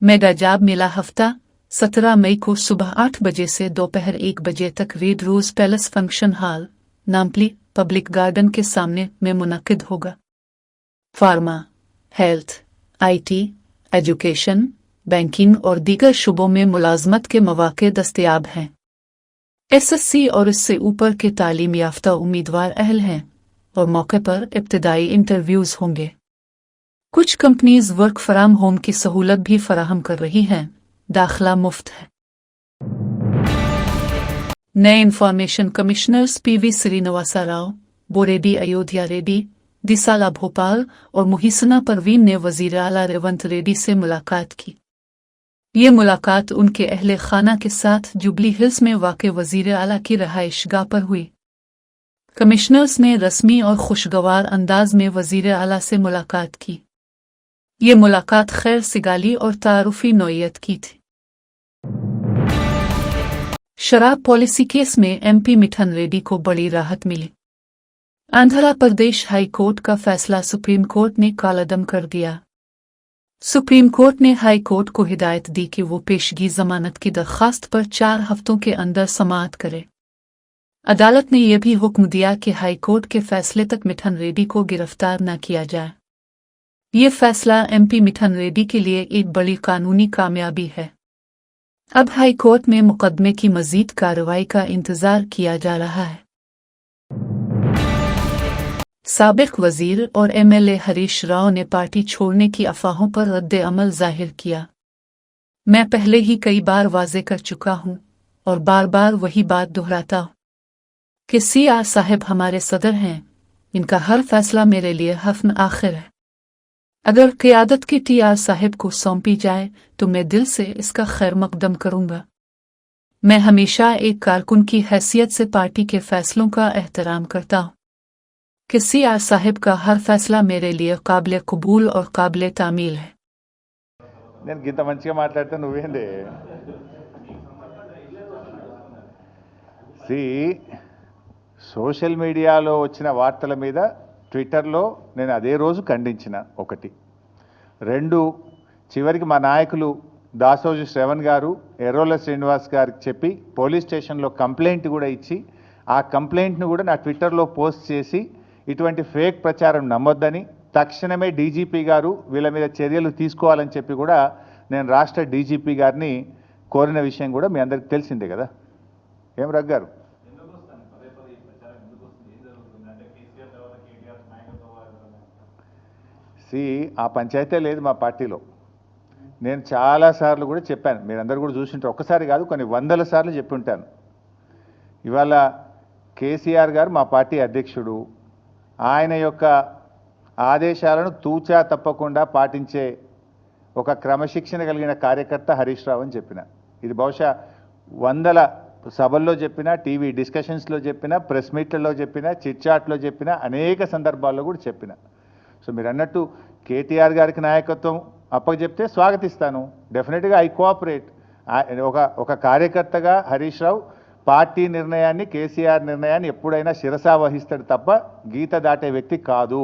Mega job मेला हफ्ता 17 मई को सुबह 8 बजे से दोपहर 1 बजे तक red rose palace function hall, Nampally public garden के सामने में मुनक्किद होगा। Pharma, health, IT, education, banking और दीगर शुबों में मुलाजमत के मौके दस्तयाब हैं। SSC और इससे ऊपर के तालीम याफ्ता उम्मीदवार अहल हैं और मौके पर इब्तिदाई इंटरव्यूज होंगे। कुछ कंपनीज वर्क फ्रॉम होम की सहूलत भी फराहम कर रही हैं। दाखिला मुफ्त है। नए information commissioners PV Srinivasa Rao, Boreddy Ayodhya Reddy, Disala Bhopal और मुहिसना परवीन ने वजीर आला रेवंत रेड्डी से मुलाकात की। ये मुलाकात उनके अहले खाना के साथ जुबली हिल्स में वाक़े वजीर आला की रहाइशगाह पर हुई। कमिश्नर्स ने रस्मी और खुशगवार अंदाज में वजीर आला से मुलाकात की। ये मुलाकात खैर सिगाली और तारुफी नौइयत की थी। शराब पॉलिसी केस में MP मिठन रेड्डी को बड़ी राहत मिली। आंध्र प्रदेश हाई कोर्ट का फैसला सुप्रीम कोर्ट ने कालअदम कर दिया। सुप्रीम कोर्ट ने हाई कोर्ट को हिदायत दी कि वो पेशगी जमानत की दरखास्त पर 4 हफ्तों के अंदर समाअत करे। अदालत ने यह भी हुक्म दिया कि हाई कोर्ट के फैसले तक मिठन रेड्डी को गिरफ्तार न किया जाए। ये फैसला MP मिठन रेड्डी के लिए एक बड़ी कानूनी कामयाबी है। अब हाई कोर्ट में मुकदमे की मजीद कार्रवाई का इंतजार किया जा रहा है। साबिक वजीर और MLA हरीश राव ने पार्टी छोड़ने की अफवाहों पर रद्द-ए-अमल जाहिर किया। मैं पहले ही कई बार वाज़े कर चुका हूं और बार बार वही बात दोहराता हूं कि CR साहब हमारे सदर हैं। इनका हर फैसला मेरे लिए हफ्न आखिर है। अगर क़यादत की TR साहब को सौंपी जाए तो मैं दिल से इसका खैर मकदम करूंगा। मैं हमेशा एक कारकुन की हैसियत से पार्टी के फैसलों का एहतराम करता हूं कि CR साहब का हर फैसला मेरे लिए काबिल कबूल और काबिल तामील है। నేను గింత మంచిగా మాట్లాడితే నువ్వేంది? సోషల్ మీడియాలో వచ్చిన వార్తల మీద ట్విట్టర్లో నేను అదే రోజు ఖండించిన. 1 2 చివరికి మా నాయకులు దాసోజు శ్రవణ్ గారు ఎర్రోల శ్రీనివాస్ గారికి చెప్పి పోలీస్ స్టేషన్లో కంప్లైంట్ కూడా ఇచ్చి ఆ కంప్లైంట్ను కూడా నా ట్విట్టర్లో పోస్ట్ చేసి ఇటువంటి ఫేక్ ప్రచారం నమ్మొద్దని తక్షణమే DGP గారు వీళ్ళ మీద చర్యలు తీసుకోవాలని చెప్పి కూడా నేను రాష్ట్ర DGP గారిని కోరిన విషయం కూడా మీ అందరికీ తెలిసిందే కదా. ఏం రఘు గారు? ఆ పంచాయతీ లేదు మా పార్టీలో. నేను చాలాసార్లు కూడా చెప్పాను, మీరందరూ కూడా చూసింటారు. ఒక్కసారి కాదు కొన్ని వందల సార్లు చెప్పి ఉంటాను. ఇవాళ కేసీఆర్ గారు మా పార్టీ అధ్యక్షుడు. ఆయన యొక్క ఆదేశాలను తూచా తప్పకుండా పాటించే ఒక క్రమశిక్షణ కలిగిన కార్యకర్త హరీష్ రావు అని చెప్పిన. ఇది బహుశా వందల సభల్లో చెప్పిన, టీవీ డిస్కషన్స్లో చెప్పిన, ప్రెస్ మీట్లలో చెప్పిన, చిట్ చాట్లో చెప్పిన, అనేక సందర్భాల్లో కూడా చెప్పిన. సో మీరు అన్నట్టు కేటీఆర్ గారికి నాయకత్వం అప్పచెప్తే స్వాగతిస్తాను. డెఫినెట్గా ఐ కోఆపరేట్. ఒక కార్యకర్తగా హరీష్ రావు పార్టీ నిర్ణయాన్ని, కేసీఆర్ నిర్ణయాన్ని ఎప్పుడైనా శిరసా వహిస్తాడు తప్ప గీత దాటే వ్యక్తి కాదు.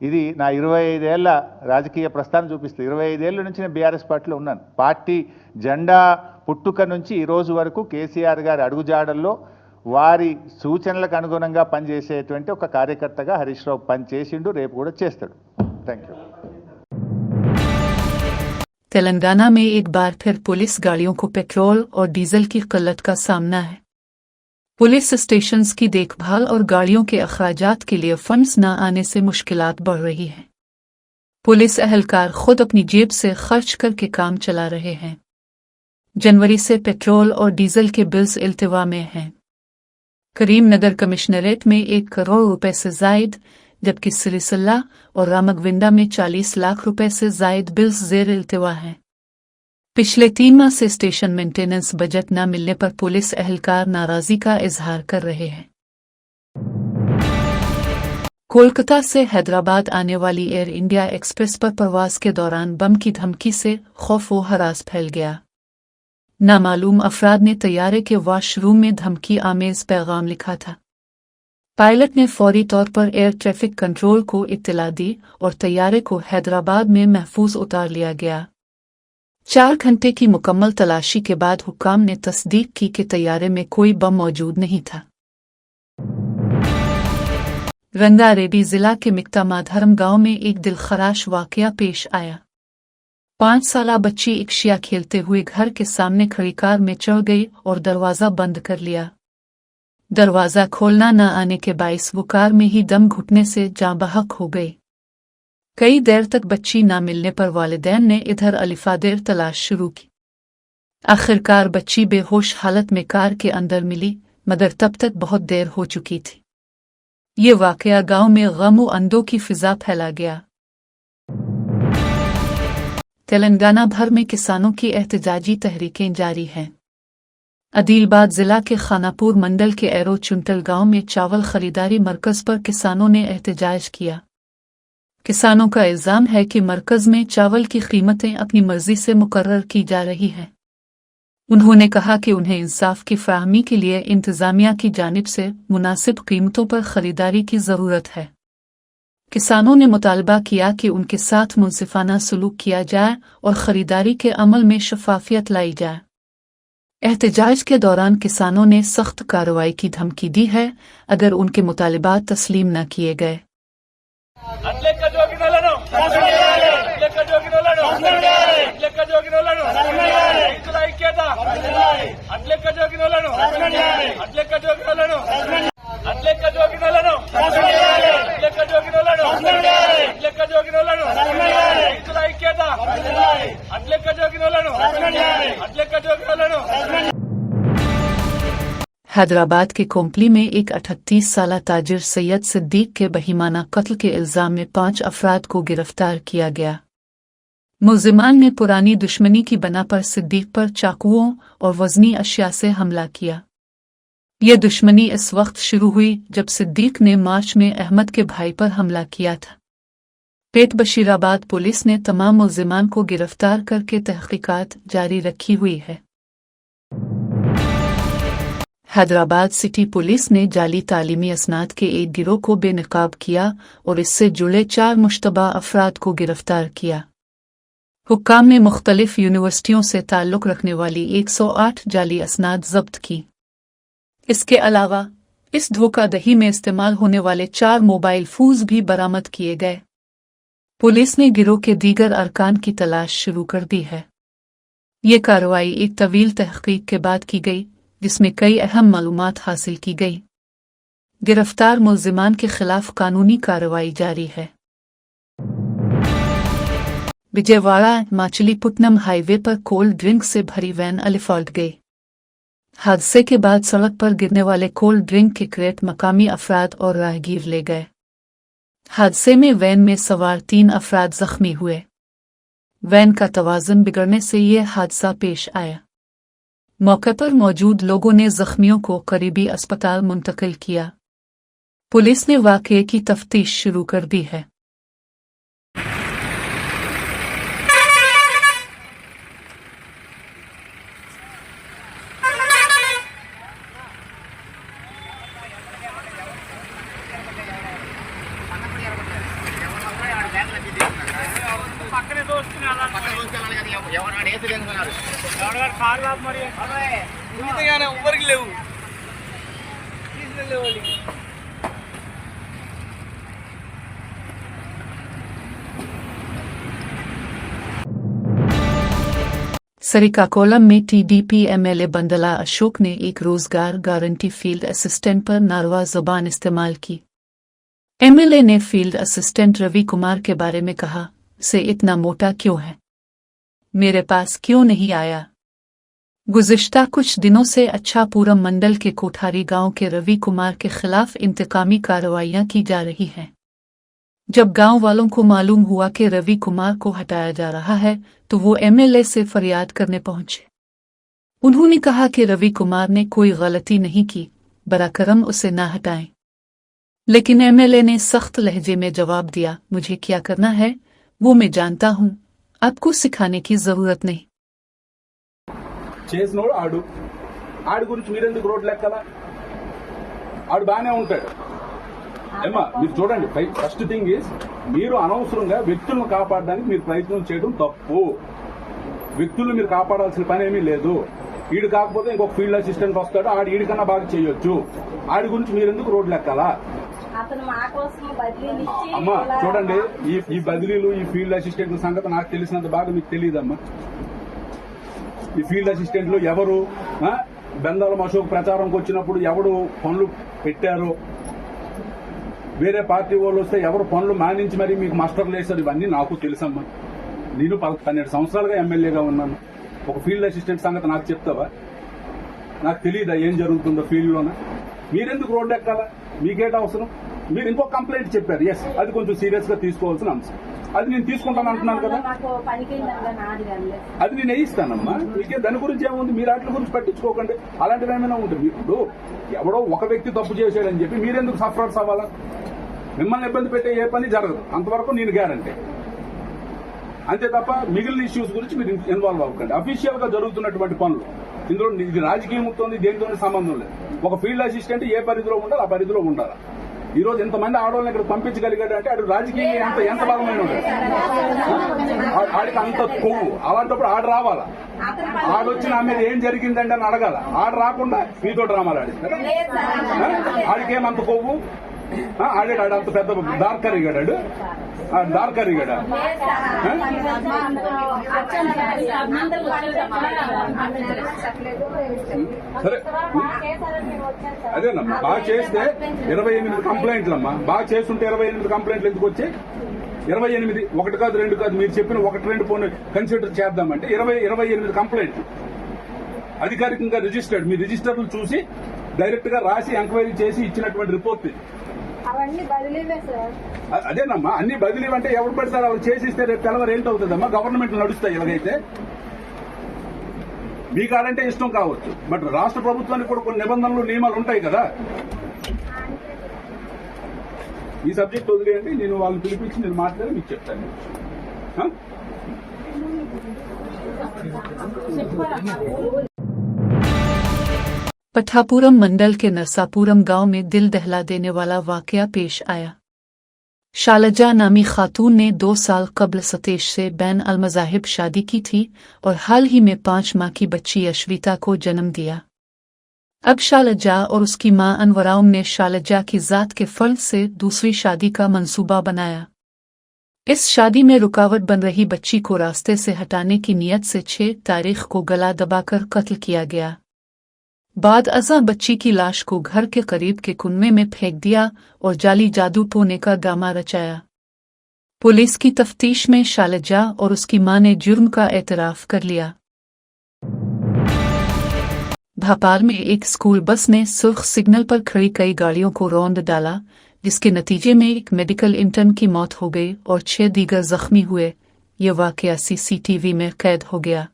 ఇది నా 25 ఏళ్ల రాజకీయ ప్రస్థానం చూపిస్తుంది. 25 ఏళ్ల నుంచి నేను బీఆర్ఎస్ పార్టీలో ఉన్నాను. పార్టీ జెండా పుట్టుక నుంచి ఈ రోజు వరకు కేసీఆర్ గారి అడుగుజాడల్లో వారి సూచనలకు అనుగుణంగా పనిచేసేటువంటి ఒక కార్యకర్తగా హరీష్ రావు పనిచేసిండు, రేపు కూడా చేస్తాడు. Thank you. तेलंगाना में एक बार फिर पुलिस गाड़ियों को पेट्रोल और डीजल की किल्लत का सामना है। पुलिस स्टेशंस की देखभाल और गाड़ियों के अखराजात के लिए फंड्स न आने से मुश्किलात बढ़ रही हैं। पुलिस अहलकार खुद अपनी जेब से खर्च करके काम चला रहे हैं। जनवरी से पेट्रोल और डीजल के बिल्स इल्तिवा में हैं। करीमनगर कमिश्नरेट में 1 करोड़ रुपए से जायद, जबकि सिरिसिल्ला और रामगविंडा में 40 लाख रुपए से जायद बिल्स ज़ेर इल्तिवा हैं। पिछले 3 माह से स्टेशन मेंटेनेंस बजट न मिलने पर पुलिस अहलकार नाराजगी का इजहार कर रहे हैं। कोलकाता से हैदराबाद आने वाली एयर इंडिया एक्सप्रेस पर प्रवास के दौरान बम की धमकी से खौफ व हरास फैल गया। नामालूम अफराद ने तैयारे के वॉशरूम में धमकी आमेज पैगाम लिखा था। पायलट ने फौरी तौर पर एयर ट्रैफिक कंट्रोल को इत्तला दी और तैयारे को हैदराबाद में महफूज उतार लिया गया। 4 घंटे की मुकम्मल तलाशी के बाद हुक्काम ने तस्दीक की कि तैयारे में कोई बम मौजूद नहीं था। रंगारेड्डी जिला के मिक्तामाधरम गांव में एक दिलखराश वाकया पेश आया। 5 साला बच्ची इक्शिया खेलते हुए घर के सामने खड़ी कार में चढ़ गई और दरवाजा बंद कर लिया। दरवाजा खोलना न आने के बाइस वो कार में ही दम घुटने से जाँ बहक हो गई। कई देर तक बच्ची ना मिलने पर वालिदैन ने इधर अलिफादेर तलाश शुरू की। आखिरकार बच्ची बेहोश हालत में कार के अंदर मिली, मगर तब तक बहुत देर हो चुकी थी। ये वाकया गांव में गम व अंधों की फिजा फैला गया। तेलंगाना भर में किसानों की एहतजाजी तहरीकें जारी हैं। आदिलाबाद जिला के खानापुर मंडल के एरो चुंटल गांव में चावल खरीदारी मरकज पर किसानों ने एहतजाज किया। किसानों का इल्जाम है कि मरकज में चावल की कीमतें अपनी मर्जी से मुकर्रर की जा रही हैं। उन्होंने कहा कि उन्हें इंसाफ की फराहमी के लिए इंतजामिया की जानिब से मुनासिब कीमतों पर खरीदारी की ज़रूरत है। किसानों ने मुतालबा किया कि उनके साथ मुंसिफाना सलूक किया जाए और खरीदारी के अमल में शफाफियत लाई जाए। एहतजाज के दौरान किसानों ने सख्त कार्रवाई की धमकी दी है अगर उनके मुतालिबात तस्लीम न किए गए। हैदराबाद के कोम्पली में एक 38 साला ताजिर सैयद सिद्दीक के बहीमाना कत्ल के इल्जाम में 5 अफराद को गिरफ्तार किया गया। मुल्जिमान ने पुरानी दुश्मनी की बना पर सिद्दीक पर चाकुओं और वजनी अशिया से हमला किया। यह दुश्मनी इस वक्त शुरू हुई जब सिद्दीक ने मार्च में अहमद के भाई पर हमला किया था। पेट बशीराबाद पुलिस ने तमाम मुल्जिमान को गिरफ्तार करके तहकीकात जारी रखी हुई है। हैदराबाद सिटी पुलिस ने जाली तालीमी असनाद के एक गिरोह को बेनकाब किया और इससे जुड़े 4 मुश्तबा अफराद को गिरफ्तार किया। हुक्काम ने मुख्तलिफ यूनिवर्सिटियों से ताल्लुक़ रखने वाली 108 जाली असनाद जब्त की। इसके अलावा इस धोखाधड़ी में इस्तेमाल होने वाले 4 मोबाइल फोन्स भी बरामद किए गए। पुलिस ने गिरोह के दीगर अरकान की तलाश शुरू कर दी है। ये कार्रवाई एक तवील तहकीक के बाद की गई, जिसमें कई अहम मालूमात हासिल की गई। गिरफ्तार मुल्जिमान के खिलाफ कानूनी कार्रवाई जारी है। विजयवाड़ा माचलीपुट्टनम हाईवे पर कोल्ड ड्रिंक से भरी वैन अलिफाल्ट गई। हादसे के बाद सड़क पर गिरने वाले कोल्ड ड्रिंक के क्रेट मकामी अफराद और राहगीर ले गए। हादसे में वैन में सवार 3 अफराद जख्मी हुए। वैन का तवाज़ुन बिगड़ने से यह हादसा पेश आया। मौके पर मौजूद लोगों ने जख्मियों को करीबी अस्पताल मुंतकिल किया। पुलिस ने वाक़ये की तफ्तीश शुरू कर दी है। श्रीकाकुलम में टीडीपी एमएलए बंदला अशोक ने एक रोजगार गारंटी फील्ड असिस्टेंट पर नारवा ज़बान इस्तेमाल की। एमएलए ने फील्ड असिस्टेंट रवि कुमार के बारे में कहा, से इतना मोटा क्यों है, मेरे पास क्यों नहीं आया। गुज़िश्ता कुछ दिनों से अच्छापुरम मंडल के कोठारी गांव के रवि कुमार के खिलाफ इंतकामी कार्रवाइयां की जा रही हैं। जब गांव वालों को मालूम हुआ कि रवि कुमार को हटाया जा रहा है तो वो एमएलए से फरियाद करने पहुंचे। उन्होंने कहा कि रवि कुमार ने कोई गलती नहीं की, बराकरम उसे ना हटाएं। लेकिन एमएलए ने सख्त लहजे में जवाब दिया, मुझे क्या करना है वो मैं जानता हूं, आपको सिखाने की जरूरत नहीं। చేసినోడు ఆడు ఆడి గురించి మీరెందుకు రోడ్ లెక్కలా ఆడు బాగానే ఉంటాడు ఏమా మీరు చూడండి ఫస్ట్ థింగ్ ఈజ్ మీరు అనవసరంగా వ్యక్తులను కాపాడడానికి మీరు ప్రయత్నం చేయడం తప్పు వ్యక్తులు మీరు కాపాడాల్సిన పని ఏమీ లేదు. ఈడు కాకపోతే ఇంకొక ఫీల్డ్ అసిస్టెంట్ వస్తాడు, ఆడు ఈడికన్నా బాగా చేయొచ్చు. ఆడి గురించి మీరెందుకు రోడ్లు ఎక్కాలా? అమ్మా చూడండి, ఈ బదిలీలు, ఈ ఫీల్డ్ అసిస్టెంట్ల సంగతి నాకు తెలిసినంత బాగా మీకు తెలియదమ్మా. ఈ ఫీల్డ్ అసిస్టెంట్లు ఎవరు, బెందాల అశోక్ ప్రచారంకి వచ్చినప్పుడు ఎవడు పనులు పెట్టారు, వేరే పార్టీ వాళ్ళు వస్తే ఎవరు పనులు మానించి మరి మీకు మాస్టర్లు వేశారు, ఇవన్నీ నాకు తెలుసమ్మా. నేను 12 సంవత్సరాలుగా ఎమ్మెల్యేగా ఉన్నాను. ఒక ఫీల్డ్ అసిస్టెంట్ సంగతి నాకు చెప్తావా? నాకు తెలియదా ఏం జరుగుతుందో ఫీల్డ్లోన? మీరెందుకు రోడ్డు ఎక్కాలా? మీకేట అవసరం? మీరు ఇంకో కంప్లైంట్ చెప్పారు, ఎస్, అది కొంచెం సీరియస్ గా తీసుకోవాల్సిన అంశం. అది నేను తీసుకుంటాను అంటున్నాను కదా, అది నేను వేయిస్తానమ్మా. మీకే దాని గురించి ఏముంది? మీరు వాటి గురించి పట్టించుకోకండి. అలాంటివి ఏమైనా ఉంటుంది. ఇప్పుడు ఎవడో ఒక వ్యక్తి తప్పు చేశాడని చెప్పి మీరెందుకు సఫరర్స్ అవ్వాలా? మిమ్మల్ని ఇబ్బంది పెట్టే ఏ పని జరగదు, అంతవరకు నేను గ్యారంటీ. అంతే తప్ప మిగిలిన ఇష్యూస్ గురించి మీరు ఇన్వాల్వ్ అవ్వకండి. అఫీషియల్ గా జరుగుతున్నటువంటి పనులు, ఇందులో ఇది రాజకీయంతో దేనితోనే సంబంధం లేదు. ఒక ఫీల్డ్ అసిస్టెంట్ ఏ పరిధిలో ఉండాలి ఆ పరిధిలో ఉండాలి. ఈ రోజు ఎంతమంది ఆడవాళ్ళని ఇక్కడ పంపించగలిగాడు అంటే అది రాజకీయంగా ఎంత బలమైన ఉంటుంది. ఆడికి అంత కొవ్వు. అలాంటప్పుడు ఆడు రావాలా? ఆడొచ్చి నా మీద ఏం జరిగిందండి అని అడగాల. ఆడు రాకుండా మీతో డ్రామాలు ఆడిస్తారు. ఆడికేమంత కొవ్వు? ఆడాడు అంత పెద్ద దార్కరిగాడాడు. దార్కరిగాడా? సరే, అదేనమ్మా, బాగా చేస్తే 28 కంప్లైంట్లమ్మా. బాగా చేస్తుంటే 28 కంప్లైంట్లు ఎందుకు వచ్చాయి? 28, 1 కాదు 2 కాదు, మీరు చెప్పిన 1-2 పోనీ కన్సిడర్ చేద్దామంటే 28 కంప్లైంట్లు అధికారికంగా రిజిస్టర్డ్. మీ రిజిస్టర్లు చూసి డైరెక్ట్ గా రాసి ఎంక్వైరీ చేసి ఇచ్చినటువంటి రిపోర్ట్. అదేనమ్మా, అన్ని బదిలీ అంటే ఎవరు పెడతారు? వాళ్ళు చేసిస్తే రేపు తెల్లవారు ఏంటవుతుందమ్మా? గవర్నమెంట్ నడుస్తాయి ఎలాగైతే. మీ కాడంటే ఇష్టం కావచ్చు, బట్ రాష్ట్ర ప్రభుత్వానికి కూడా కొన్ని నిబంధనలు నియమాలు ఉంటాయి కదా. ఈ సబ్జెక్ట్ వదిలేయండి, నేను వాళ్ళని పిలిపించి నేను మాట్లాడి మీకు చెప్తాను. पठापुरम मंडल के नरसापुरम गांव में दिल दहला देने वाला वाकया पेश आया। शालजा नामी खातून ने 2 साल कबल सतेश से बैन अल-मज़ाहिब शादी की थी और हाल ही में 5 माह की बच्ची अश्विता को जन्म दिया। अब शालजा और उसकी मां अनवराउम ने शालजा की जात के फर्ज से दूसरी शादी का मंसूबा बनाया। इस शादी में रुकावट बन रही बच्ची को रास्ते से हटाने की नीयत से 6 तारीख को गला दबाकर कत्ल किया गया। बाद अज़ां बच्ची की लाश को घर के करीब के कुएं में फेंक दिया और जाली जादू टोने का ड्रामा रचाया। पुलिस की तफ्तीश में शालजा और उसकी मां ने जुर्म का एतराफ कर लिया। भोपाल में एक स्कूल बस ने सुर्ख सिग्नल पर खड़ी कई गाड़ियों को रौंद डाला, जिसके नतीजे में एक मेडिकल इंटर्न की मौत हो गई और 6 दीगर जख्मी हुए। ये वाकया सीसीटीवी में कैद हो गया।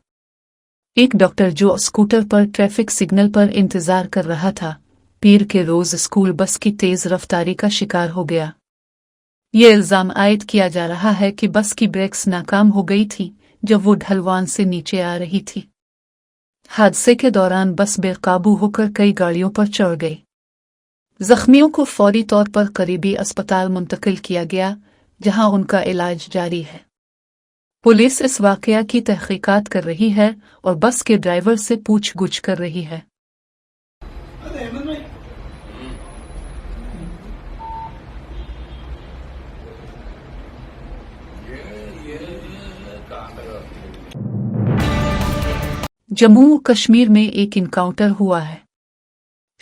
एक डॉक्टर जो स्कूटर पर ट्रैफिक सिग्नल पर इंतजार कर रहा था, पीर के रोज स्कूल बस की तेज रफ्तारी का शिकार हो गया। ये इल्जाम आयद किया जा रहा है कि बस की ब्रेक्स नाकाम हो गई थी जब वो ढलवान से नीचे आ रही थी। हादसे के दौरान बस बेकाबू होकर कई गाड़ियों पर चढ़ गई। जख्मियों को फौरी तौर पर करीबी अस्पताल मुंतकिल किया गया, जहां उनका इलाज जारी है। पुलिस इस वाकया की तहकीकात कर रही है और बस के ड्राइवर से पूछगछ कर रही है। जम्मू कश्मीर में एक इनकाउंटर हुआ है।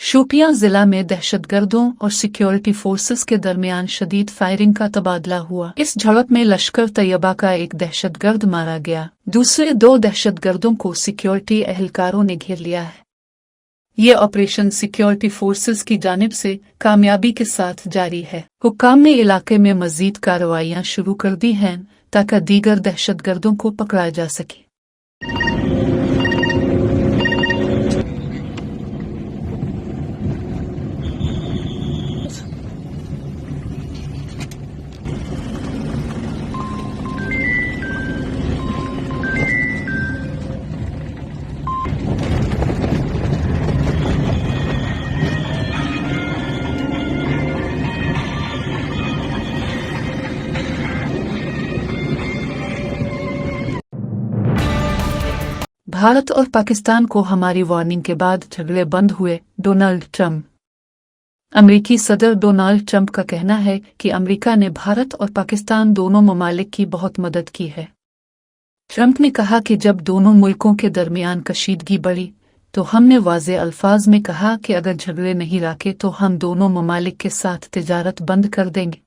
शोपियां जिला में दहशतगर्दों और सिक्योरिटी फोर्सेस के दरमियान शदीद फायरिंग का तबादला हुआ। इस झड़प में लश्कर तैयबा का एक दहशतगर्द मारा गया। दूसरे 2 दहशतगर्दों को सिक्योरिटी एहलकारों ने घेर लिया है। ये ऑपरेशन सिक्योरिटी फोर्सेस की जानिब से कामयाबी के साथ जारी है। हुक्काम ने इलाके में मजीद कार्रवाइयां शुरू कर दी हैं ताकि दीगर दहशतगर्दों को पकड़ा जा सके। भारत और पाकिस्तान को हमारी वार्निंग के बाद झगड़े बंद हुए, डोनाल्ड ट्रंप। अमेरिकी सदर डोनाल्ड ट्रंप का कहना है कि अमेरिका ने भारत और पाकिस्तान दोनों ममालिक की बहुत मदद की है। ट्रंप ने कहा कि जब दोनों मुल्कों के दरमियान कशीदगी बढ़ी तो हमने वाज़े अल्फाज में कहा कि अगर झगड़े नहीं रोके तो हम दोनों ममालिक के साथ तिजारत बंद कर देंगे।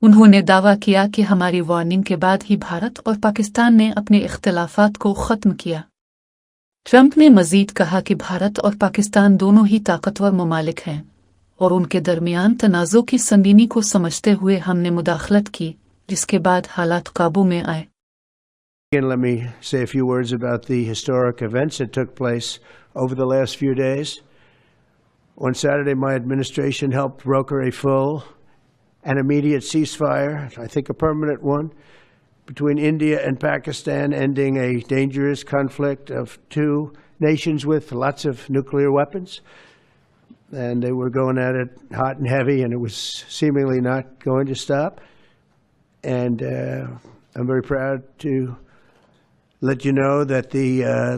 उन्होंने दावा किया कि हमारी वार्निंग के बाद ही भारत और पाकिस्तान ने अपने इख्तिलाफात को ख़त्म किया। ट्रंप ने मज़ीद कहा कि भारत और पाकिस्तान दोनों ही ताकतवर ममालिक हैं और उनके दरमियान तनाज़ो की संगीनी को समझते हुए हमने मुदाखलत की, जिसके बाद हालात काबू में आए। Again, let me say a few words about the historic events that took place over the last few days. On Saturday, my administration helped broker a full and immediate ceasefire, I think a permanent one, between India and Pakistan, ending a dangerous conflict of two nations with lots of nuclear weapons. And they were going at it hot and heavy, and it was seemingly not going to stop. And I'm very proud to let you know that the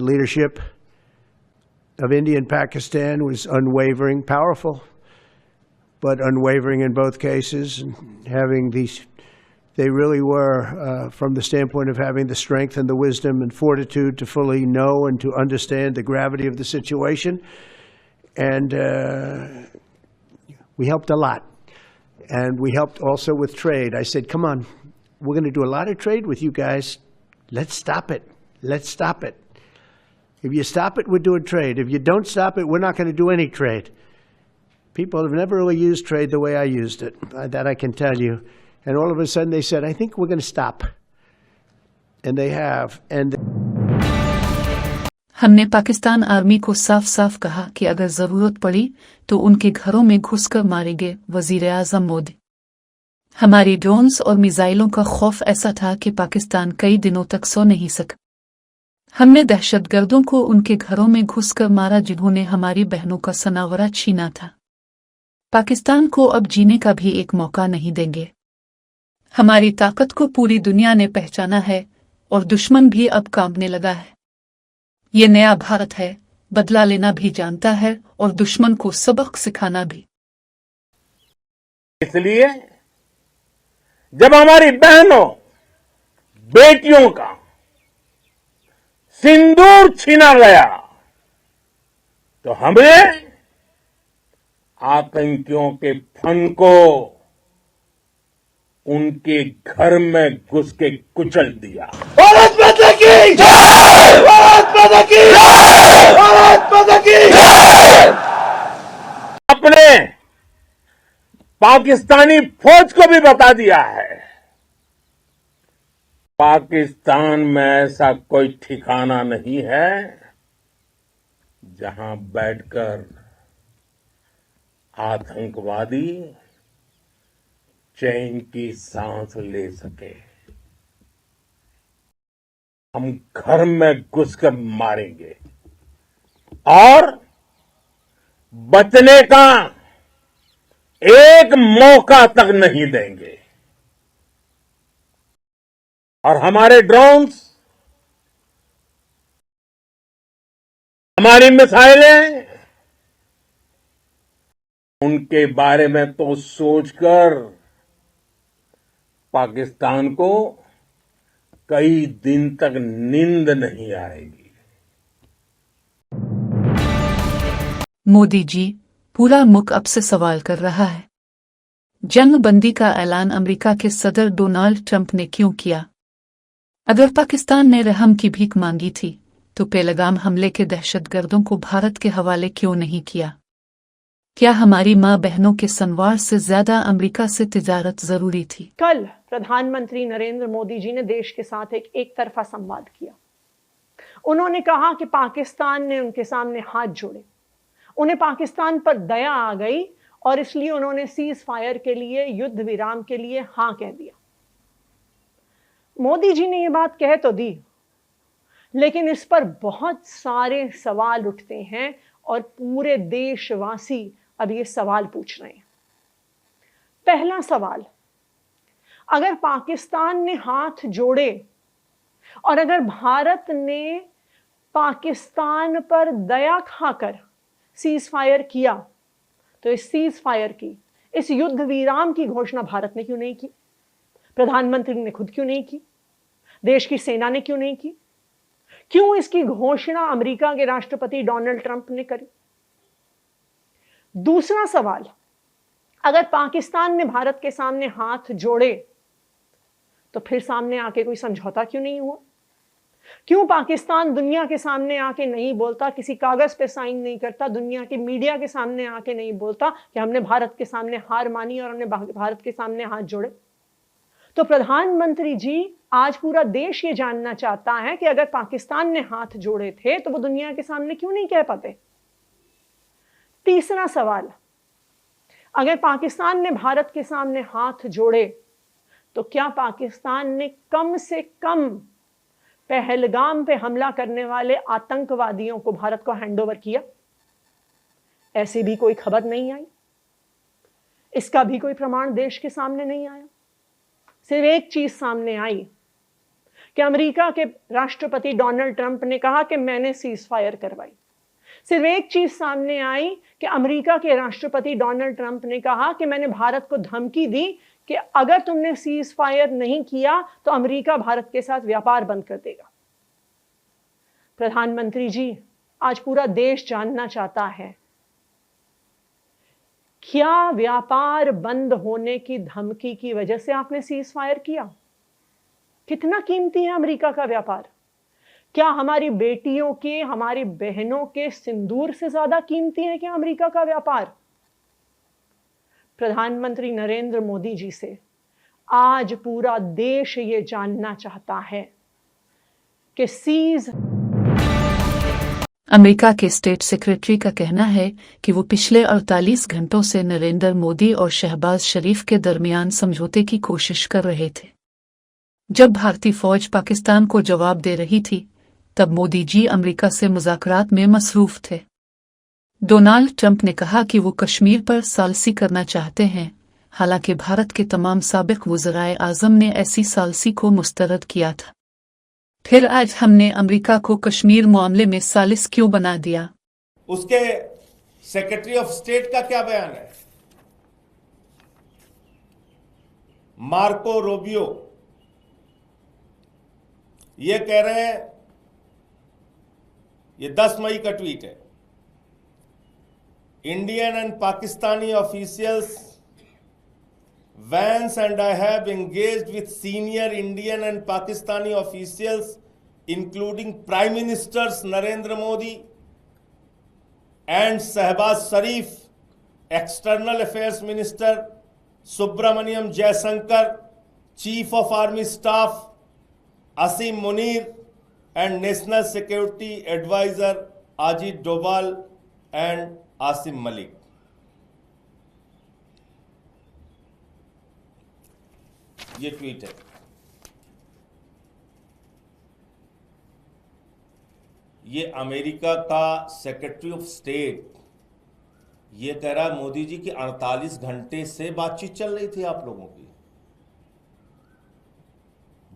leadership of India and Pakistan was unwavering, powerful, but unwavering in both cases, and having these, they really were, from the standpoint of having the strength and the wisdom and fortitude to fully know and to understand the gravity of the situation. And we helped a lot. And we helped also with trade. I said, come on, we're going to do a lot of trade with you guys. Let's stop it. Let's stop it. If you stop it, we're doing trade. If you don't stop it, we're not going to do any trade. People have never really used trade the way I used it. That I can tell you. And all of a sudden they said, I think we're going to stop. And they have. And हमने Pakistan army को साफ साफ कहा कि अगर जरूरत पड़ी तो उनके घरों में घुसकर मारेंगे, वजीर आज़म मोदी। हमारी ड्रोन्स और मिसाइलों का खौफ ऐसा था कि पाकिस्तान कई दिनों तक सो नहीं सका। हमने दहशतगर्दों को उनके घरों में घुसकर मारा जिन्होंने हमारी बहनों का सनावरा छीना था। पाकिस्तान को अब जीने का भी एक मौका नहीं देंगे। हमारी ताकत को पूरी दुनिया ने पहचाना है और दुश्मन भी अब कांपने लगा है। ये नया भारत है, बदला लेना भी जानता है और दुश्मन को सबक सिखाना भी। इसलिए जब हमारी बहनों बेटियों का सिंदूर छीना गया तो हमने आतंकियों के फन को उनके घर में घुस के कुचल दिया। भारत माता की जय! भारत माता की जय! भारत माता की जय! अपने पाकिस्तानी फौज को भी बता दिया है, पाकिस्तान में ऐसा कोई ठिकाना नहीं है जहां बैठकर आतंकवादी चैन की सांस ले सके। हम घर में घुसकर मारेंगे और बचने का एक मौका तक नहीं देंगे। और हमारे ड्रोन्स, हमारी मिसाइलें, उनके बारे में तो सोचकर पाकिस्तान को कई दिन तक नींद नहीं आएगी। मोदी जी, पूरा मुल्क अब से सवाल कर रहा है, जंगबंदी का ऐलान अमेरिका के सदर डोनाल्ड ट्रंप ने क्यों किया? अगर पाकिस्तान ने रहम की भीख मांगी थी तो पहलगाम हमले के दहशतगर्दों को भारत के हवाले क्यों नहीं किया? क्या हमारी मां बहनों के संवार से ज्यादा अमेरिका से तिजारत जरूरी थी? कल प्रधानमंत्री नरेंद्र मोदी जी ने देश के साथ एक तरफा संवाद किया। उन्होंने कहा कि पाकिस्तान ने उनके सामने हाथ जोड़े, उन्हें पाकिस्तान पर दया आ गई और इसलिए उन्होंने सीज फायर के लिए, युद्ध विराम के लिए हां कह दिया। मोदी जी ने ये बात कह तो दी, लेकिन इस पर बहुत सारे सवाल उठते हैं और पूरे देशवासी अब ये सवाल पूछ रहे हैं। पहला सवाल, अगर पाकिस्तान ने हाथ जोड़े और अगर भारत ने पाकिस्तान पर दया खाकर सीज फायर किया, तो इस सीज फायर की, इस युद्ध विराम की घोषणा भारत ने क्यों नहीं की? प्रधानमंत्री ने खुद क्यों नहीं की? देश की सेना ने क्यों नहीं की? क्यों इसकी घोषणा अमेरिका के राष्ट्रपति डोनाल्ड ट्रंप ने करी? दूसरा सवाल, अगर पाकिस्तान ने भारत के सामने हाथ जोड़े तो फिर सामने आके कोई समझौता क्यों नहीं हुआ? क्यों पाकिस्तान दुनिया के सामने आके नहीं बोलता, किसी कागज पे साइन नहीं करता, दुनिया की मीडिया के सामने आके नहीं बोलता कि हमने भारत के सामने हार मानी और हमने भारत के सामने हाथ जोड़े? तो प्रधानमंत्री जी, आज पूरा देश ये जानना चाहता है कि अगर पाकिस्तान ने हाथ जोड़े थे तो वो दुनिया के सामने क्यों नहीं कह पाते? तीसरा सवाल, अगर पाकिस्तान ने भारत के सामने हाथ जोड़े तो क्या पाकिस्तान ने कम से कम पहलगाम पे हमला करने वाले आतंकवादियों को भारत को हैंडओवर किया? ऐसी भी कोई खबर नहीं आई, इसका भी कोई प्रमाण देश के सामने नहीं आया। सिर्फ एक चीज सामने आई कि अमेरिका के राष्ट्रपति डोनाल्ड ट्रंप ने कहा कि मैंने सीज फायर करवाई। सिर्फ एक चीज सामने आई कि अमेरिका के राष्ट्रपति डोनाल्ड ट्रंप ने कहा कि मैंने भारत को धमकी दी कि अगर तुमने सीज फायर नहीं किया तो अमेरिका भारत के साथ व्यापार बंद कर देगा। प्रधानमंत्री जी, आज पूरा देश जानना चाहता है, क्या व्यापार बंद होने की धमकी की वजह से आपने सीज फायर किया? कितना कीमती है अमेरिका का व्यापार? क्या हमारी बेटियों के, हमारी बहनों के सिंदूर से ज्यादा कीमती है क्या अमेरिका का व्यापार? प्रधानमंत्री नरेंद्र मोदी जी से आज पूरा देश ये जानना चाहता है कि सीज। अमेरिका के स्टेट सेक्रेटरी का कहना है कि वो पिछले 48 घंटों से नरेंद्र मोदी और शहबाज शरीफ के दरमियान समझौते की कोशिश कर रहे थे। जब भारतीय फौज पाकिस्तान को जवाब दे रही थी, तब मोदी जी अमेरिका से मुज़ाकरात में मसरूफ थे। डोनाल्ड ट्रंप ने कहा कि वो कश्मीर पर सालसी करना चाहते हैं, हालांकि भारत के तमाम साबिक वज़राए आज़म ने ऐसी सालसी को मुस्तरद किया था। फिर आज हमने अमेरिका को कश्मीर मामले में सालिस क्यों बना दिया? उसके सेक्रेटरी ऑफ स्टेट का क्या बयान है? मार्को रूबियो ये कह रहे हैं, ये 10 मई का ट्वीट है, Indian and Pakistani officials Vance and I have engaged with senior Indian and Pakistani officials, including Prime Ministers Narendra Modi and Shehbaz Sharif, External Affairs Minister Subramaniam Jaishankar, Chief of Army Staff Asim Munir, and National Security Advisor Ajit Doval and Asim Malik. ये tweet है। ये America का secretary of state ये कह रहा है मोदी जी की 48 घंटे से बातचीत चल रही थी आप लोगों की।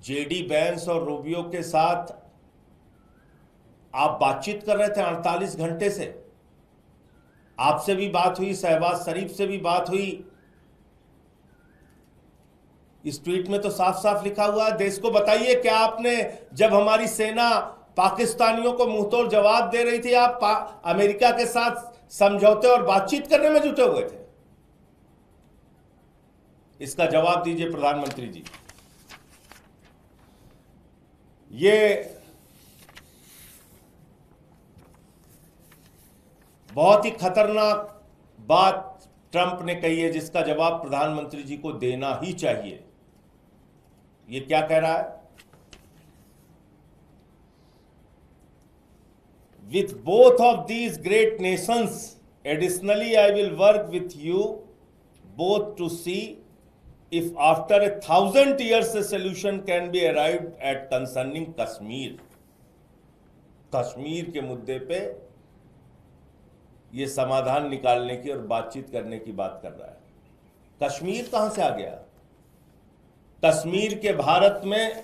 जेडी वैंस और रूबियो के साथ आप बातचीत कर रहे थे 48 घंटे से। आपसे भी बात हुई, शहबाज शरीफ से भी बात हुई। इस ट्वीट में तो साफ साफ लिखा हुआ है, देश को बताइए क्या आपने, जब हमारी सेना पाकिस्तानियों को मुंहतोड़ जवाब दे रही थी, आप अमेरिका के साथ समझौते और बातचीत करने में जुटे हुए थे? इसका जवाब दीजिए प्रधानमंत्री जी। ये बहुत ही खतरनाक बात ट्रंप ने कही है, जिसका जवाब प्रधानमंत्री जी को देना ही चाहिए। ये क्या कह रहा है? With both of these great nations, additionally I will work with you both to see if after 1,000 years a solution can be arrived at concerning Kashmir. Kashmir के मुद्दे पे ये समाधान निकालने की और बातचीत करने की बात कर रहा है। कश्मीर कहां से आ गया? कश्मीर के भारत में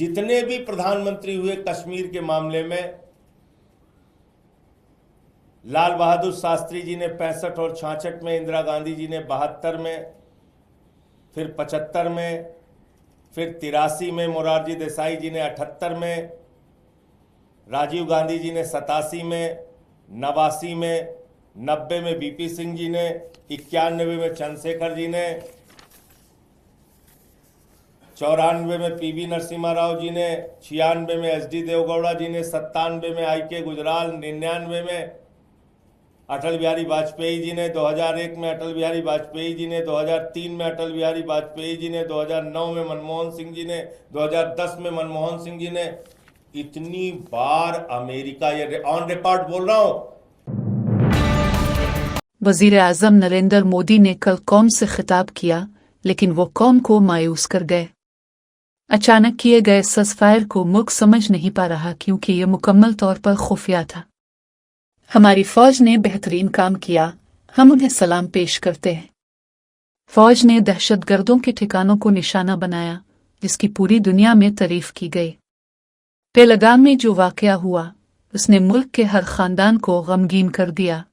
जितने भी प्रधानमंत्री हुए कश्मीर के मामले में, लाल बहादुर शास्त्री जी ने 65 और 66 में, इंदिरा गांधी जी ने 72 में, फिर 75 में, फिर 83 में, मोरारजी देसाई जी ने 78 में, राजीव गांधी जी ने 87 में, 89 में, 90 में बीपी सिंह जी ने, 91 में चंद्रशेखर जी ने, 94 में पीवी नरसिम्हा राव जी ने, 96 में एसडी देवगौड़ा जी ने, 97 में आईके गुजराल, 99 में अटल बिहारी वाजपेयी जी ने, 2001 में अटल बिहारी वाजपेयी जी ने, 2003 में अटल बिहारी वाजपेयी जी ने, 2009 में मनमोहन सिंह जी ने, 2010 में मनमोहन सिंह जी ने। इतनी बार अमेरिका, ये ऑन रिकॉर्ड बोल रहा हूं। वजीर आजम नरेंद्र मोदी ने कल कौम से खिताब किया, लेकिन वो कौम को मायूस कर गए। अचानक किए गए सस्फायर को मुल्क समझ नहीं पा रहा, क्योंकि ये मुकम्मल तौर पर खुफिया था। हमारी फौज ने बेहतरीन काम किया, हम उन्हें सलाम पेश करते हैं। फौज ने दहशतगर्दों के ठिकानों को निशाना बनाया, जिसकी पूरी दुनिया में तारीफ की गई। पहलगाम में जो वाकया हुआ, उसने मुल्क के हर खानदान को गमगीन कर दिया।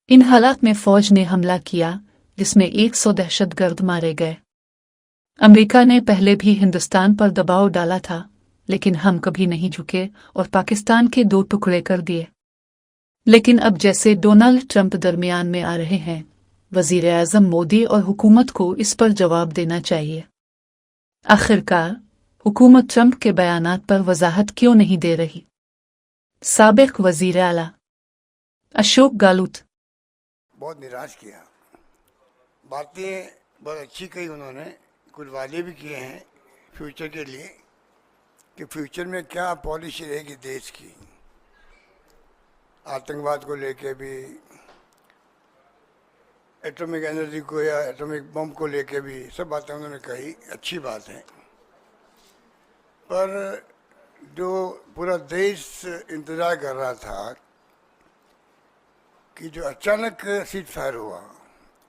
इन हालात में फौज ने हमला किया, जिसमें 100 दहशतगर्द मारे गए। अमेरिका ने पहले भी हिंदुस्तान पर दबाव डाला था, लेकिन हम कभी नहीं झुके और पाकिस्तान के 2 टुकड़े कर दिए। लेकिन अब जैसे डोनाल्ड ट्रंप दरमियान में आ रहे हैं, वजीर आजम मोदी और हुकूमत को इस पर जवाब देना चाहिए। आखिरकार हुकूमत ट्रंप के बयानात पर वजाहत क्यों नहीं दे रही? साबिक वजीर आला अशोक गहलोत। बहुत निराश किया। बातें बहुत अच्छी कही उन्होंने, कुछ वादे भी किए हैं फ्यूचर के लिए कि फ्यूचर में क्या पॉलिसी रहेगी देश की, आतंकवाद को लेके भी, एटॉमिक एनर्जी को या एटॉमिक बम को लेके भी, सब बातें उन्होंने कही, अच्छी बात है। पर जो पूरा देश इंतज़ार कर रहा था कि जो अचानक सीज फायर हुआ,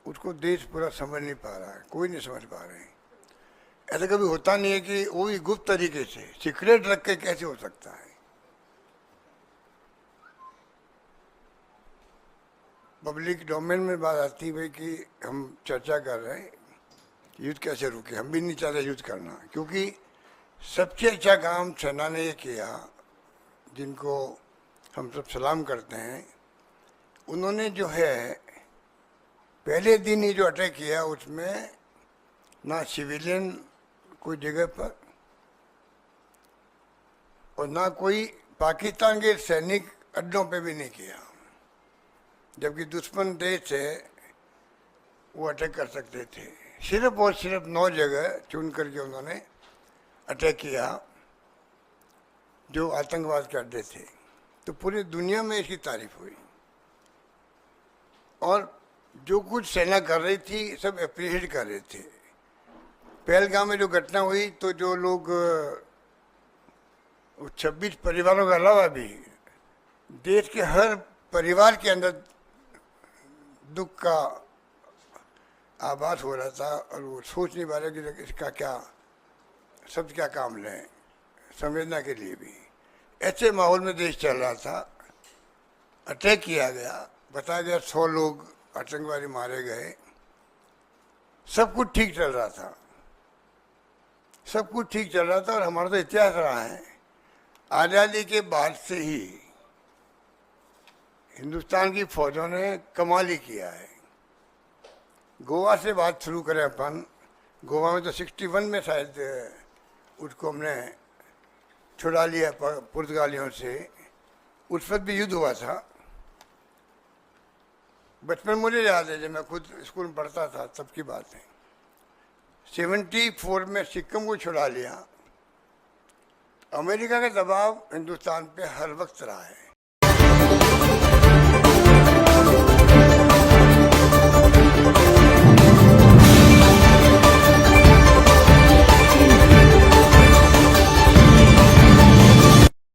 उसको देश पूरा समझ नहीं पा रहा है, कोई नहीं समझ पा रहे हैं। ऐसा कभी होता नहीं है कि वो भी गुप्त तरीके से सीक्रेट रख के कैसे हो सकता है। पब्लिक डोमेन में बात आती है कि हम चर्चा कर रहे हैं युद्ध कैसे रुके। हम भी नहीं चाहते युद्ध करना, क्योंकि सबसे अच्छा काम सेना ने ये किया, जिनको हम सब सलाम करते हैं। उन्होंने जो है पहले दिन ही जो अटैक किया, उसमें ना सिविलियन कोई जगह पर और ना कोई पाकिस्तान के सैनिक अड्डों पे भी नहीं किया, जबकि दुश्मन देश है वो अटैक कर सकते थे। सिर्फ और सिर्फ 9 जगह चुन करके उन्होंने अटैक किया जो आतंकवाद के अड्डे थे। तो पूरी दुनिया में इसकी तारीफ हुई और जो कुछ सेना कर रही थी सब अप्रिशिएट कर रहे थे। पहलगाम में जो घटना हुई, तो जो लोग 26 परिवारों के अलावा भी देश के हर परिवार के अंदर दुख का आभास हो रहा था और वो सोच नहीं पा रहे कि इसका क्या शब्द क्या काम लें संवेदना के लिए भी। ऐसे माहौल में देश चल रहा था, अटैक किया गया, बताया गया 100 लोग आतंकवादी मारे गए, सब कुछ ठीक चल रहा था, सब कुछ ठीक चल रहा था। और हमारा तो इतिहास रहा है, आज़ादी के बाद से ही हिंदुस्तान की फौजों ने कमाल ही किया है। गोवा से बात शुरू करें अपन, गोवा में तो 61 में शायद उसको हमने छुड़ा लिया पुर्तगालियों से, उस वक्त भी युद्ध हुआ था। बचपन मुझे याद है, जब मैं खुद स्कूल में पढ़ता था तब की बात है। 74 में सिक्किम को छुड़ा लिया। अमेरिका का दबाव हिंदुस्तान पे हर वक्त रहा है।